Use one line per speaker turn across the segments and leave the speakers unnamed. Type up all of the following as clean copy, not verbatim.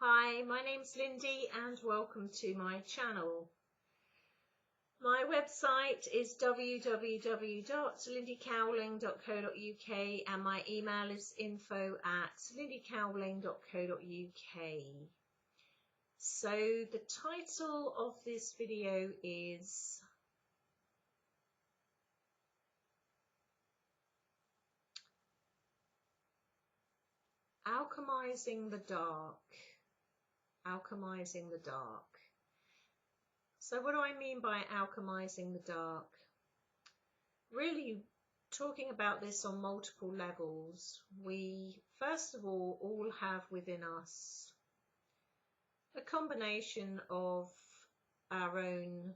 Hi, my name's Lindy and welcome to my channel. My website is www.lindycowling.co.uk and my email is info@lindycowling.co.uk. So the title of this video is Alchemizing the Dark. Alchemizing the Dark. So what do I mean by alchemizing the dark? Really talking about this on multiple levels. We first of all have within us a combination of our own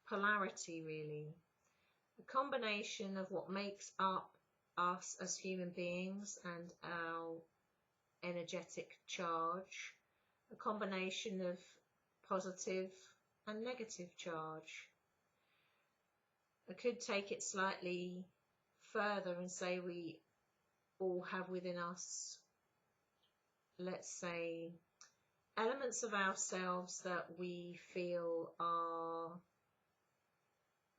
polarity, really. A combination of what makes up us as human beings and our energetic charge. A combination of positive and negative charge. I could take it slightly further and say we all have within us, let's say, elements of ourselves that we feel are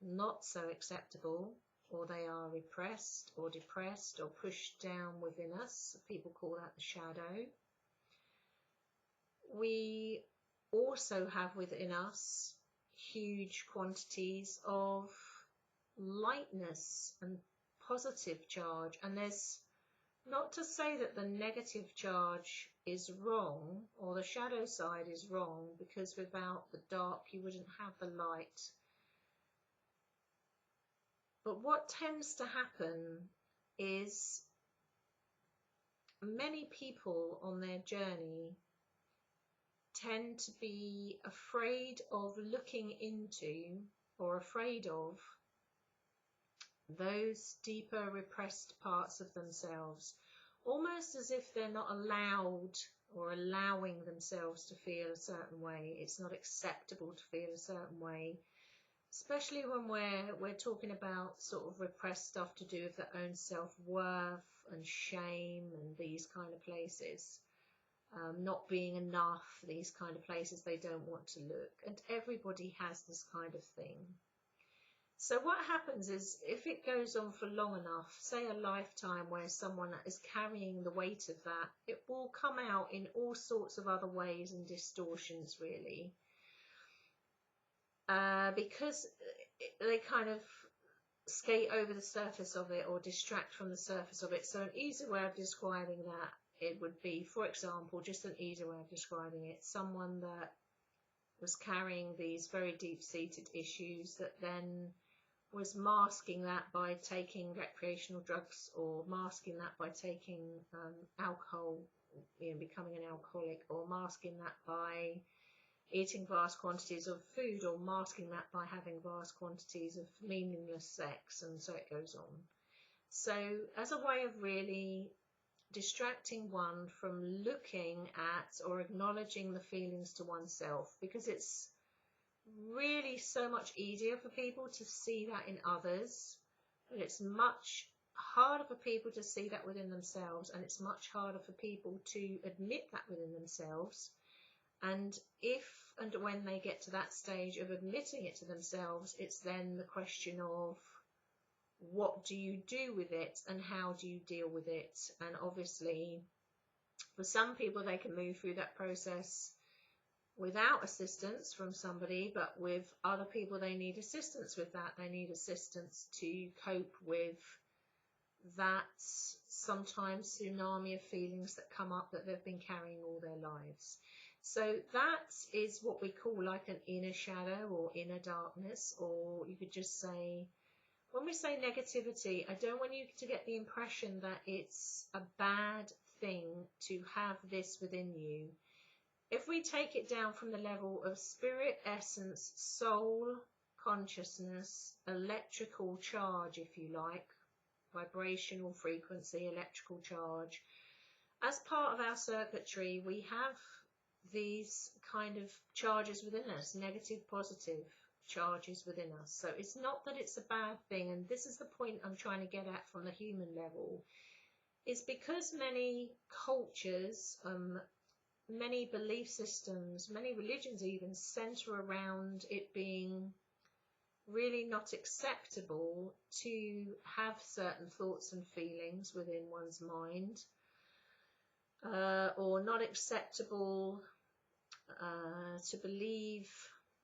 not so acceptable, or they are repressed or depressed or pushed down within us. People call that the shadow. We also have within us huge quantities of lightness and positive charge, and there's not to say that the negative charge is wrong or the shadow side is wrong, because without the dark you wouldn't have the light. But what tends to happen is many people on their journey tend to be afraid of looking into, or afraid of, those deeper repressed parts of themselves, almost as if they're not allowed or allowing themselves to feel a certain way. It's not acceptable to feel a certain way, especially when we're talking about sort of repressed stuff to do with their own self-worth and shame and these kind of places. Not being enough, these kind of places they don't want to look, and everybody has this kind of thing. So what happens is, if it goes on for long enough, say a lifetime where someone is carrying the weight of that, it will come out in all sorts of other ways and distortions, really, because they kind of skate over the surface of it or distract from the surface of it. So an easy way of describing that, it would be, for example, just an easy way of describing it, someone that was carrying these very deep-seated issues that then was masking that by taking recreational drugs, or masking that by taking alcohol, becoming an alcoholic, or masking that by eating vast quantities of food, or masking that by having vast quantities of meaningless sex, and so it goes on. So as a way of really distracting one from looking at or acknowledging the feelings to oneself, because it's really so much easier for people to see that in others, but it's much harder for people to see that within themselves, and it's much harder for people to admit that within themselves. And if and when they get to that stage of admitting it to themselves, it's then the question of, what do you do with it and how do you deal with it? And obviously for some people they can move through that process without assistance from somebody, but with other people they need assistance with that. They need assistance to cope with that sometimes tsunami of feelings that come up that they've been carrying all their lives. So that is what we call like an inner shadow or inner darkness, or you could just say, when we say negativity, I don't want you to get the impression that it's a bad thing to have this within you. If we take it down from the level of spirit, essence, soul, consciousness, electrical charge, if you like, vibrational frequency, electrical charge, as part of our circuitry, we have these kind of charges within us, negative, positive charges within us. So it's not that it's a bad thing, and this is the point I'm trying to get at from the human level, is because many cultures many belief systems, many religions even, center around it being really not acceptable to have certain thoughts and feelings within one's mind, or not acceptable to believe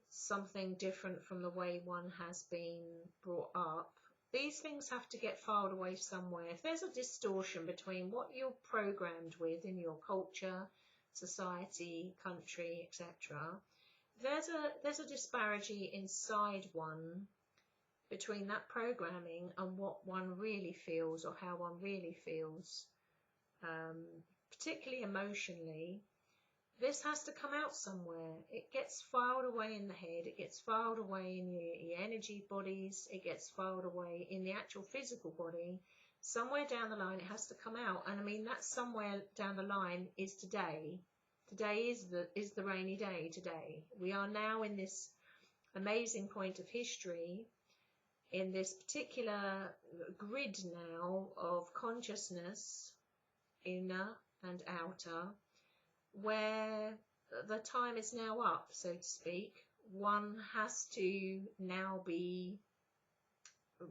something different from the way one has been brought up. These things have to get filed away somewhere. If there's a distortion between what you're programmed with in your culture, society, country, etc., there's a disparity inside one between that programming and what one really feels, or how one really feels, particularly emotionally. This has to come out somewhere. It gets filed away in the head, it gets filed away in your energy bodies, it gets filed away in the actual physical body. Somewhere down the line it has to come out, and I mean that somewhere down the line is today. Today is the rainy day today. We are now in this amazing point of history, in this particular grid now of consciousness, inner and outer, where the time is now up, so to speak. One has to now be,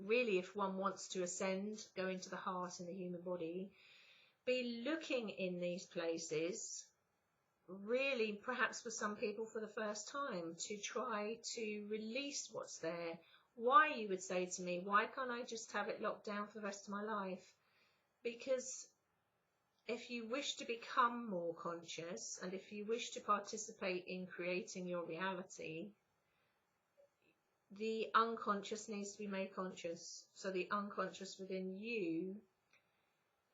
really, if one wants to ascend, go into the heart and the human body, be looking in these places, really, perhaps for some people for the first time, to try to release what's there. Why, you would say to me, why can't I just have it locked down for the rest of my life? Because if you wish to become more conscious, and if you wish to participate in creating your reality, the unconscious needs to be made conscious. So the unconscious within you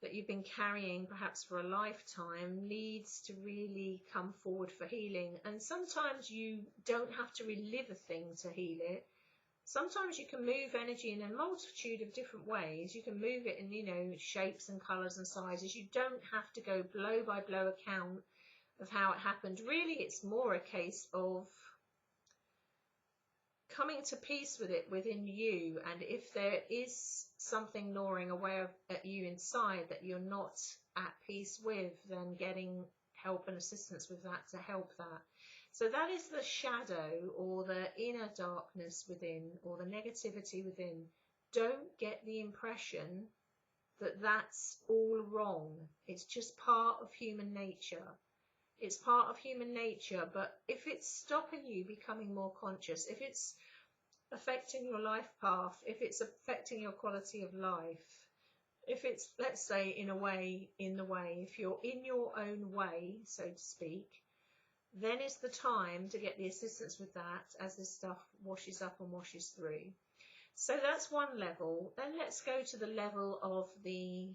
that you've been carrying perhaps for a lifetime needs to really come forward for healing. And sometimes you don't have to relive a thing to heal it. Sometimes you can move energy in a multitude of different ways. You can move it in, you know, shapes and colours and sizes. You don't have to go blow by blow account of how it happened. Really, it's more a case of coming to peace with it within you. And if there is something gnawing away at you inside that you're not at peace with, then getting help and assistance with that to help that. So that is the shadow, or the inner darkness within, or the negativity within. Don't get the impression that that's all wrong. It's just part of human nature. It's part of human nature, but if it's stopping you becoming more conscious, if it's affecting your life path, if it's affecting your quality of life, if it's, let's say, in the way, if you're in your own way, so to speak, then it's the time to get the assistance with that as this stuff washes up and washes through. So that's one level. Then let's go to the level of the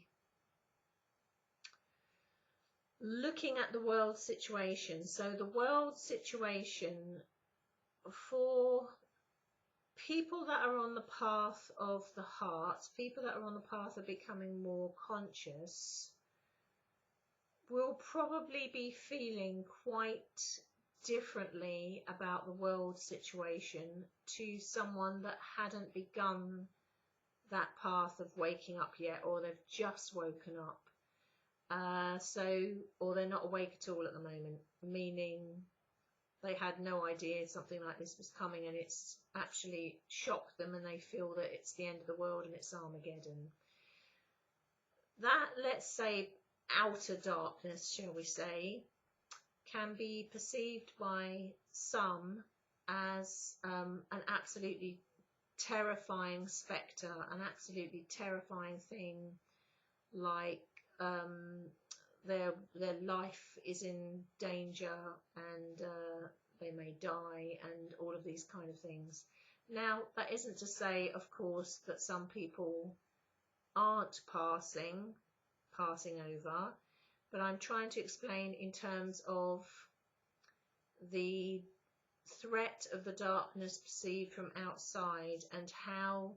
looking at the world situation. So the world situation for people that are on the path of the heart, people that are on the path of becoming more conscious, will probably be feeling quite differently about the world situation to someone that hadn't begun that path of waking up yet, or they've just woken up. Or they're not awake at all at the moment, meaning they had no idea something like this was coming, and it's actually shocked them, and they feel that it's the end of the world and it's Armageddon. That, let's say, outer darkness, shall we say, can be perceived by some as an absolutely terrifying spectre, an absolutely terrifying thing, like their life is in danger and they may die, and all of these kind of things. Now, that isn't to say, of course, that some people aren't passing over, but I'm trying to explain in terms of the threat of the darkness perceived from outside, and how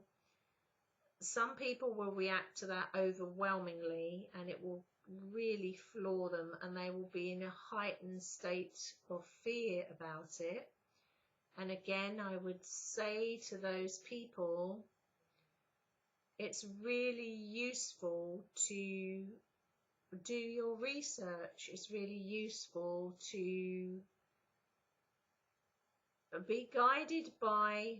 some people will react to that overwhelmingly, and it will really floor them, and they will be in a heightened state of fear about it. And again, I would say to those people, it's really useful to do your research. It's really useful to be guided by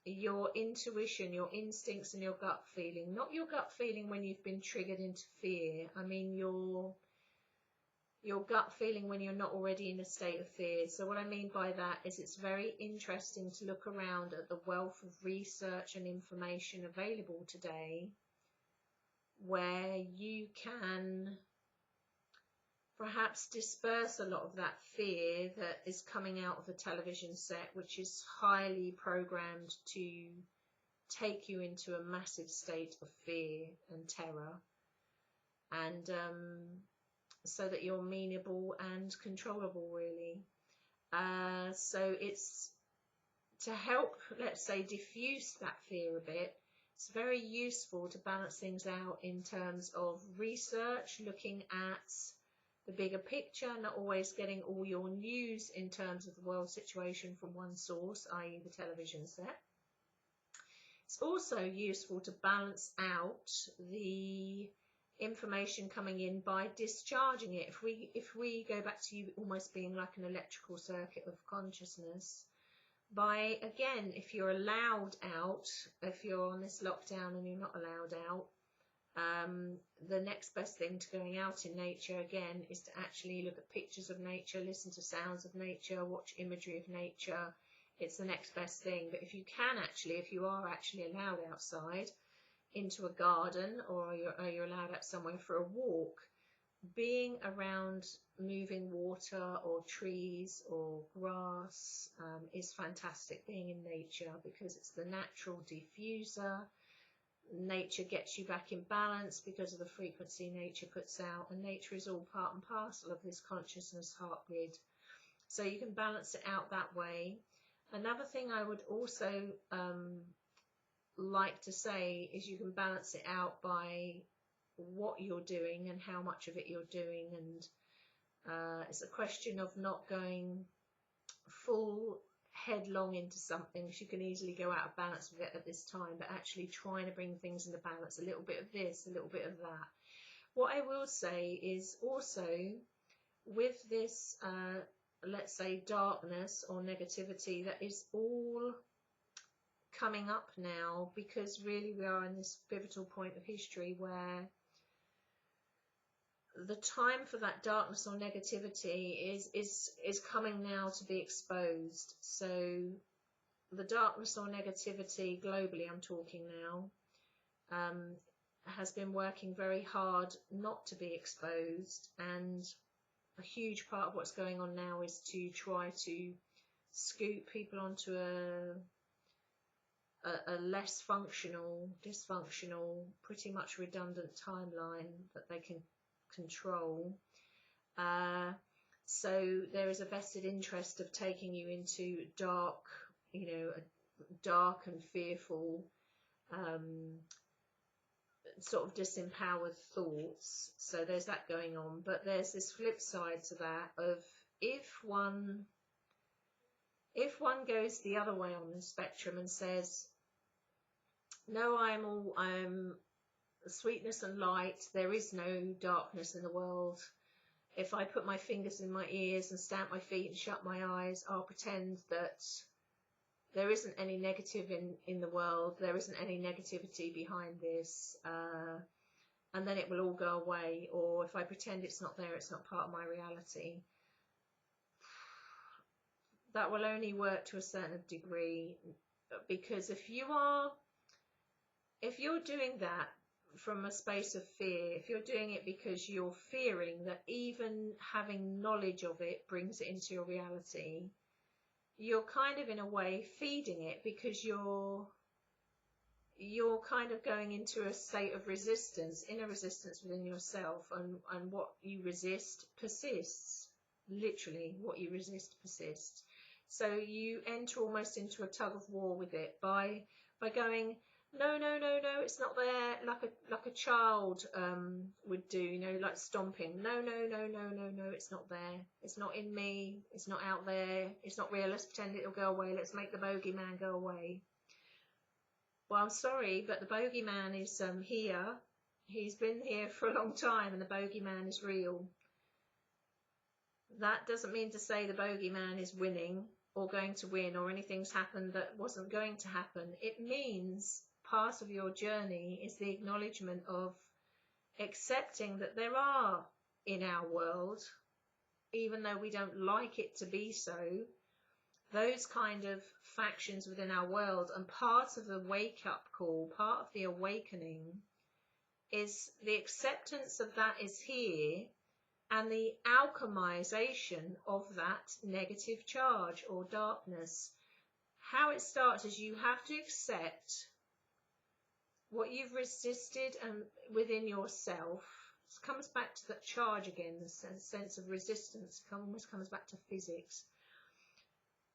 your intuition, your instincts, and your gut feeling. Not your gut feeling when you've been triggered into fear. I mean your gut feeling when you're not already in a state of fear. So what I mean by that is it's very interesting to look around at the wealth of research and information available today, where you can perhaps disperse a lot of that fear that is coming out of the television set, which is highly programmed to take you into a massive state of fear and terror, and so that you're meanable and controllable, really. So it's to help, let's say, diffuse that fear a bit. It's very useful to balance things out in terms of research, looking at the bigger picture, not always getting all your news in terms of the world situation from one source, i.e. the television set. It's also useful to balance out the information coming in by discharging it. If we go back to you almost being like an electrical circuit of consciousness, by, again, if you're allowed out, if you're on this lockdown and you're not allowed out, the next best thing to going out in nature, again, is to actually look at pictures of nature, listen to sounds of nature, watch imagery of nature. It's the next best thing. But if you can actually, if you are actually allowed outside into a garden, or you're allowed out somewhere for a walk, being around moving water or trees or grass is fantastic. Being in nature, because it's the natural diffuser. Nature gets you back in balance because of the frequency nature puts out, and nature is all part and parcel of this consciousness heart grid, so you can balance it out that way. Another thing I would also like to say is you can balance it out by what you're doing and how much of it you're doing, and it's a question of not going full headlong into something, because you can easily go out of balance with it at this time, but actually trying to bring things into balance, a little bit of this, a little bit of that. What I will say is also with this, let's say, darkness or negativity that is all coming up now, because really we are in this pivotal point of history where the time for that darkness or negativity is coming now to be exposed. So the darkness or negativity globally, I'm talking now, has been working very hard not to be exposed, and a huge part of what's going on now is to try to scoop people onto a less functional, dysfunctional, pretty much redundant timeline that they can control. So there is a vested interest of taking you into dark, dark and fearful, sort of disempowered thoughts. So there's that going on, but there's this flip side to that of if one goes the other way on the spectrum and says, no, I'm sweetness and light, there is no darkness in the world. If I put my fingers in my ears and stamp my feet and shut my eyes, I'll pretend that there isn't any negative in the world, there isn't any negativity behind this, and then it will all go away. Or if I pretend it's not there, it's not part of my reality. That will only work to a certain degree, because if you're doing that from a space of fear, if you're doing it because you're fearing that even having knowledge of it brings it into your reality, you're kind of in a way feeding it, because you're kind of going into a state of resistance, inner resistance within yourself, and what you resist persists. Literally, what you resist persists. So you enter almost into a tug of war with it by going, no, it's not there, like a child would do, like stomping. No, it's not there. It's not in me. It's not out there. It's not real. Let's pretend it'll go away. Let's make the bogeyman go away. Well, I'm sorry, but the bogeyman is here. He's been here for a long time and the bogeyman is real. That doesn't mean to say the bogeyman is winning or going to win or anything's happened that wasn't going to happen. It means part of your journey is the acknowledgement of accepting that there are in our world, even though we don't like it to be so, those kind of factions within our world. And part of the wake-up call, part of the awakening, is the acceptance of that is here and the alchemization of that negative charge or darkness. How it starts is you have to accept what you've resisted and within yourself. It comes back to that charge again, the sense of resistance almost comes back to physics.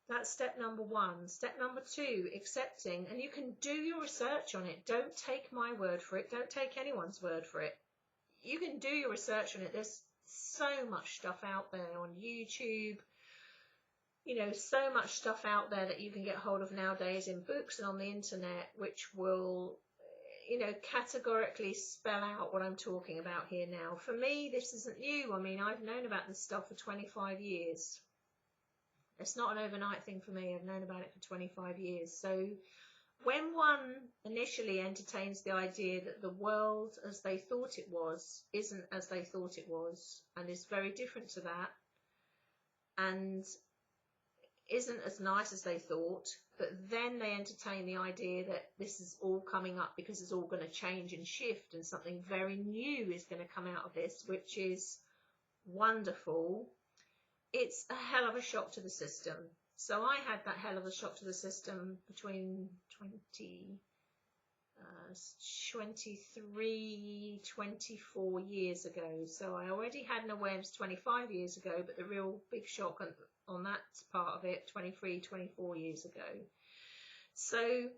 That's step number one. Step number two, accepting, and you can do your research on it. Don't take my word for it. Don't take anyone's word for it. You can do your research on it. There's so much stuff out there on YouTube, you know, so much stuff out there that you can get hold of nowadays in books and on the internet, which will, you know, categorically spell out what I'm talking about here now. For me, this isn't new. I mean, I've known about this stuff for 25 years. It's not an overnight thing for me. I've known about it for 25 years. So when one initially entertains the idea that the world as they thought it was isn't as they thought it was and is very different to that and isn't as nice as they thought, but then they entertain the idea that this is all coming up because it's all going to change and shift and something very new is going to come out of this, which is wonderful. It's a hell of a shock to the system. So I had that hell of a shock to the system between 23, 24 years ago. So I already had an awareness 25 years ago, but the real big shock on that part of it 23, 24 years ago. So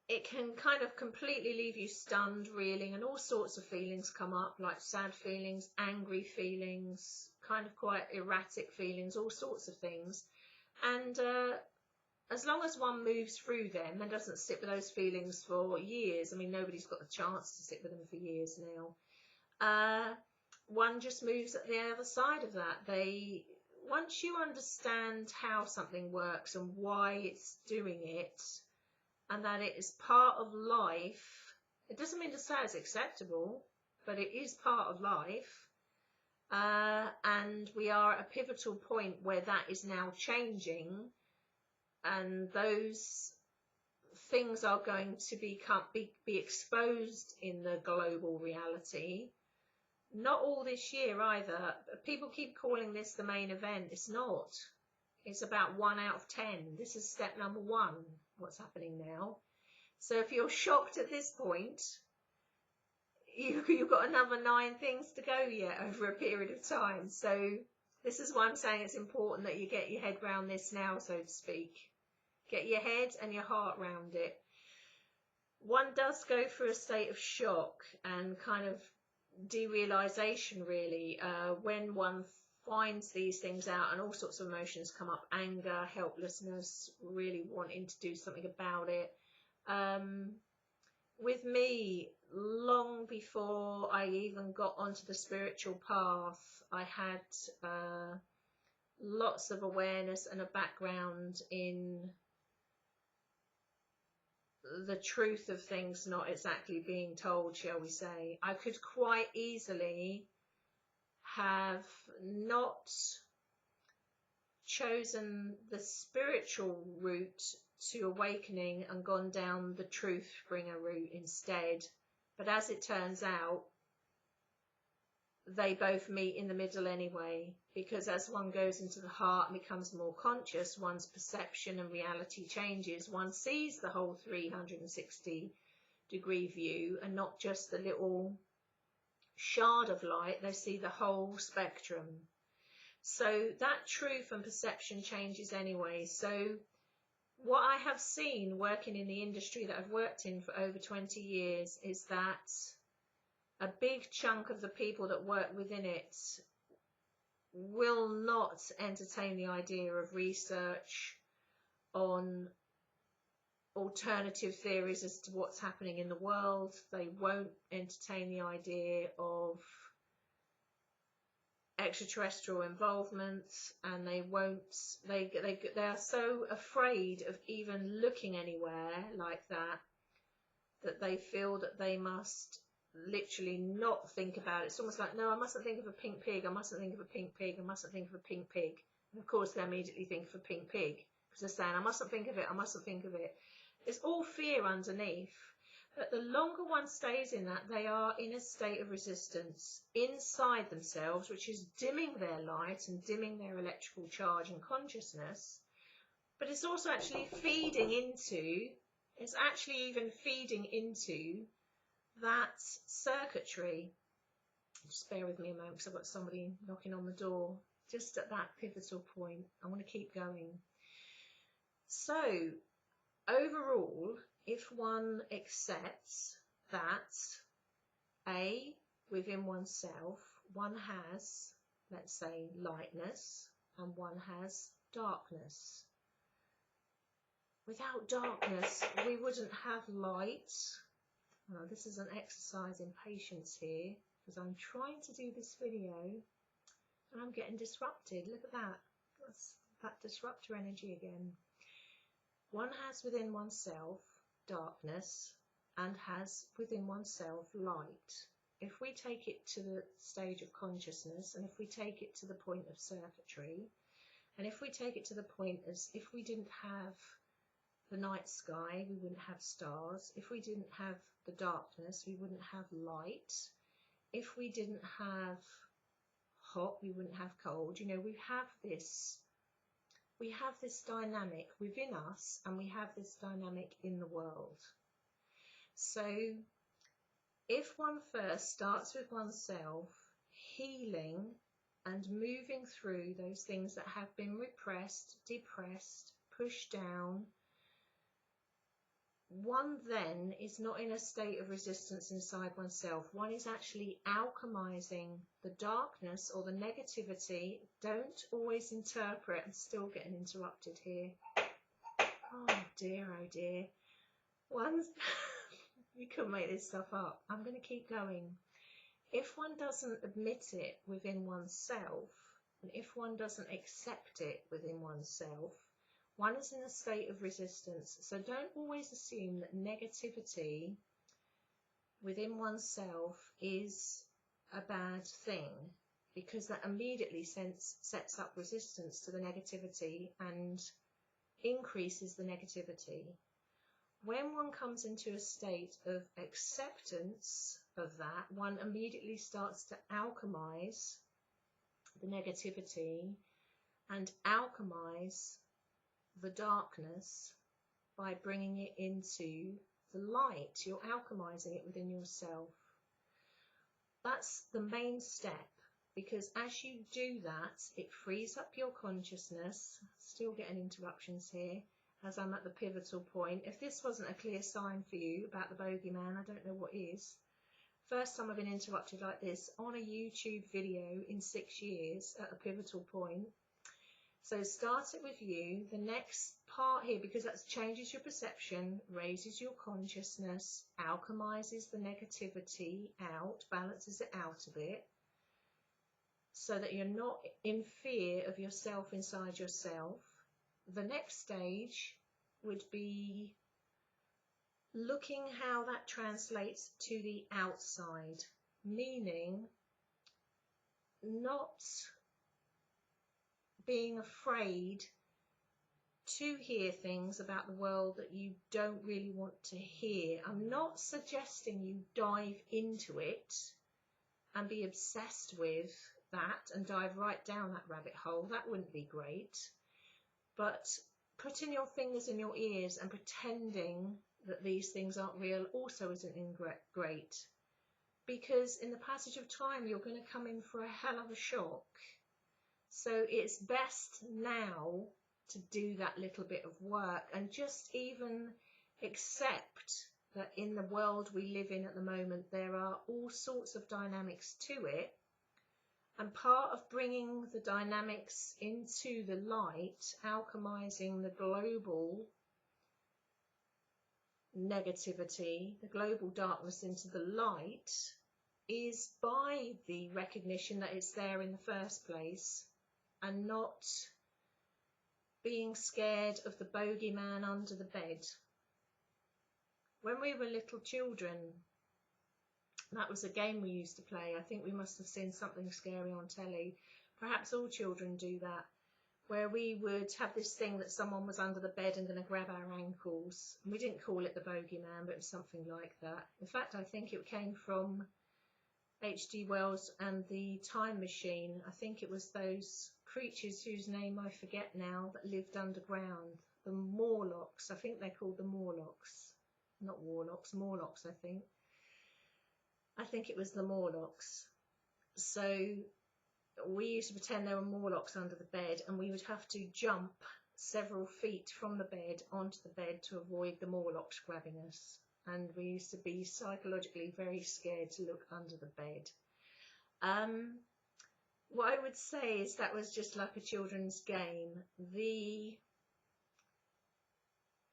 it can kind of completely leave you stunned, reeling, and all sorts of feelings come up, like sad feelings, angry feelings, kind of quite erratic feelings, all sorts of things. And as long as one moves through them and doesn't sit with those feelings for years, I mean, nobody's got the chance to sit with them for years now, one just moves at the other side of that. Once you understand how something works and why it's doing it, and that it is part of life, it doesn't mean to say it's acceptable, but it is part of life. And we are at a pivotal point where that is now changing, and those things are going to be exposed in the global reality. Not all this year either. People keep calling this the main event. It's not. It's about 1 out of 10. This is step number 1, what's happening now. So if you're shocked at this point, you've got another 9 things to go yet over a period of time. So this is why I'm saying it's important that you get your head round this now, so to speak. Get your head and your heart round it. One does go through a state of shock and kind of derealization, really, when one finds these things out, and all sorts of emotions come up: anger, helplessness, really wanting to do something about it. With me, long before I even got onto the spiritual path, I had lots of awareness and a background in the truth of things not exactly being told, shall we say. I could quite easily have not chosen the spiritual route to awakening and gone down the truth bringer route instead. But as it turns out, they both meet in the middle anyway, because as one goes into the heart and becomes more conscious, one's perception and reality changes. One sees the whole 360-degree view and not just the little shard of light. They see the whole spectrum. So that truth and perception changes anyway. So what I have seen working in the industry that I've worked in for over 20 years is that a big chunk of the people that work within it will not entertain the idea of research on alternative theories as to what's happening in the world. They won't entertain the idea of extraterrestrial involvement, and they are so afraid of even looking anywhere like that, that they feel that they must literally not think about it. It's almost like, no, I mustn't think of a pink pig, I mustn't think of a pink pig, I mustn't think of a pink pig. And of course they immediately think of a pink pig, because they're saying, I mustn't think of it, I mustn't think of it. It's all fear underneath. But the longer one stays in that, they are in a state of resistance inside themselves, which is dimming their light and dimming their electrical charge and consciousness. But it's also actually it's actually even feeding into that circuitry. Just bear with me a moment, because I've got somebody knocking on the door just at that pivotal point. I want to keep going. So overall, if one accepts that within oneself, one has, let's say, lightness and one has darkness. Without darkness, we wouldn't have light. Oh, this is an exercise in patience here, because I'm trying to do this video and I'm getting disrupted. Look at that. That's that disruptor energy again. One has within oneself darkness and has within oneself light. If we take it to the stage of consciousness, and if we take it to the point of circuitry, and if we take it to the point as if we didn't have the night sky, we wouldn't have stars. If we didn't have the darkness, we wouldn't have light. If we didn't have hot, we wouldn't have cold. You know, we have this dynamic within us, and we have this dynamic in the world. So if one first starts with oneself, healing and moving through those things that have been repressed, depressed, pushed down, one then is not in a state of resistance inside oneself. One is actually alchemizing the darkness or the negativity. Don't always interpret. I'm still getting interrupted here. Oh dear, oh dear. You couldn't make this stuff up. I'm going to keep going. If one doesn't admit it within oneself, and if one doesn't accept it within oneself, one is in a state of resistance. So don't always assume that negativity within oneself is a bad thing, because that immediately sets up resistance to the negativity and increases the negativity. When one comes into a state of acceptance of that, one immediately starts to alchemize the negativity and alchemize the darkness by bringing it into the light. You're alchemizing it within yourself. That's the main step, because as you do that, it frees up your consciousness. Still getting interruptions here as I'm at the pivotal point. If this wasn't a clear sign for you about the Bogeyman, I don't know what is. First time I've been interrupted like this on a YouTube video in 6 years at a pivotal point. So start it with you. The next part here, because that changes your perception, raises your consciousness, alchemizes the negativity out, balances it out a bit, so that you're not in fear of yourself inside yourself. The next stage would be looking how that translates to the outside, meaning not being afraid to hear things about the world that you don't really want to hear. I'm not suggesting you dive into it and be obsessed with that and dive right down that rabbit hole. That wouldn't be great. But putting your fingers in your ears and pretending that these things aren't real also isn't great. Because in the passage of time, you're going to come in for a hell of a shock. So it's best now to do that little bit of work and just even accept that in the world we live in at the moment, there are all sorts of dynamics to it. And part of bringing the dynamics into the light, alchemizing the global negativity, the global darkness into the light, is by the recognition that it's there in the first place, and not being scared of the bogeyman under the bed. When we were little children, that was a game we used to play. I think we must have seen something scary on telly. Perhaps all children do that, where we would have this thing that someone was under the bed and going to grab our ankles. We didn't call it the bogeyman, but it was something like that. In fact, I think it came from H.G. Wells and the Time Machine. I think it was those creatures whose name I forget now that lived underground. The Morlocks. I think they're called the Morlocks. Not Warlocks, Morlocks, I think. I think it was the Morlocks. So we used to pretend there were Morlocks under the bed, and we would have to jump several feet from the bed onto the bed to avoid the Morlocks grabbing us. And we used to be psychologically very scared to look under the bed. What I would say is that was just like a children's game.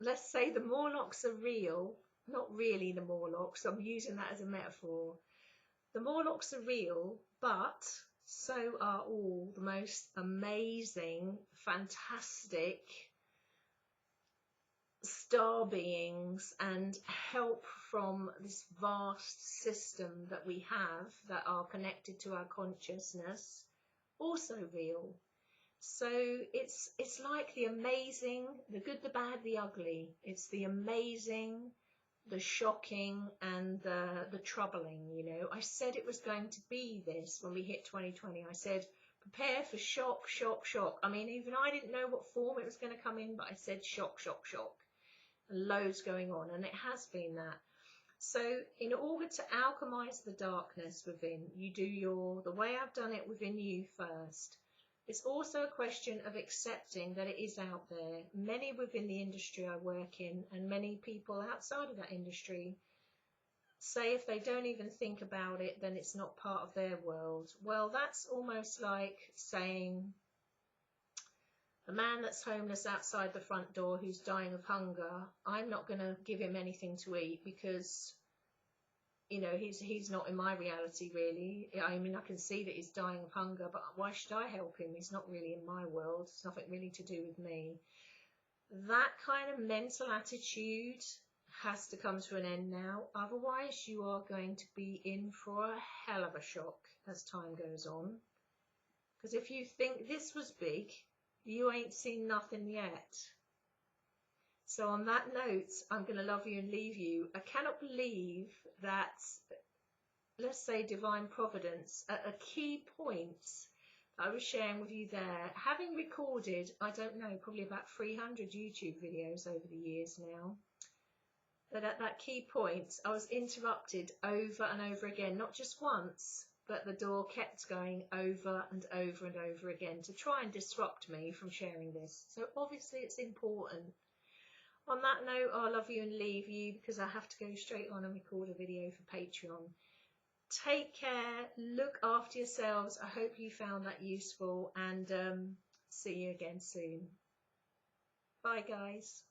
Let's say the Morlocks are real, not really the Morlocks, I'm using that as a metaphor. The Morlocks are real, but so are all the most amazing, fantastic star beings and help from this vast system that we have that are connected to our consciousness, also real. So it's like the amazing, the good, the bad, the ugly. It's the amazing, the shocking, and the troubling, you know. I said it was going to be this when we hit 2020. I said, prepare for shock, shock, shock. I mean, even I didn't know what form it was going to come in, but I said shock, shock, shock. And loads going on, and it has been that. So in order to alchemize the darkness within, you do the way I've done it within you first. It's also a question of accepting that it is out there. Many within the industry I work in, and many people outside of that industry, say if they don't even think about it, then it's not part of their world. Well, that's almost like saying the man that's homeless outside the front door who's dying of hunger, I'm not going to give him anything to eat because, you know, he's not in my reality really. I mean, I can see that he's dying of hunger, but why should I help him? He's not really in my world. It's nothing really to do with me. That kind of mental attitude has to come to an end now. Otherwise, you are going to be in for a hell of a shock as time goes on. Because if you think this was big, you ain't seen nothing yet. So on that note, I'm going to love you and leave you. I cannot believe that, let's say, divine providence, at a key point I was sharing with you there, having recorded, I don't know, probably about 300 YouTube videos over the years now, that at that key point I was interrupted over and over again, not just once, but the door kept going over and over and over again to try and disrupt me from sharing this. So obviously it's important. On that note, I'll love you and leave you because I have to go straight on and record a video for Patreon. Take care, look after yourselves. I hope you found that useful, and see you again soon. Bye guys.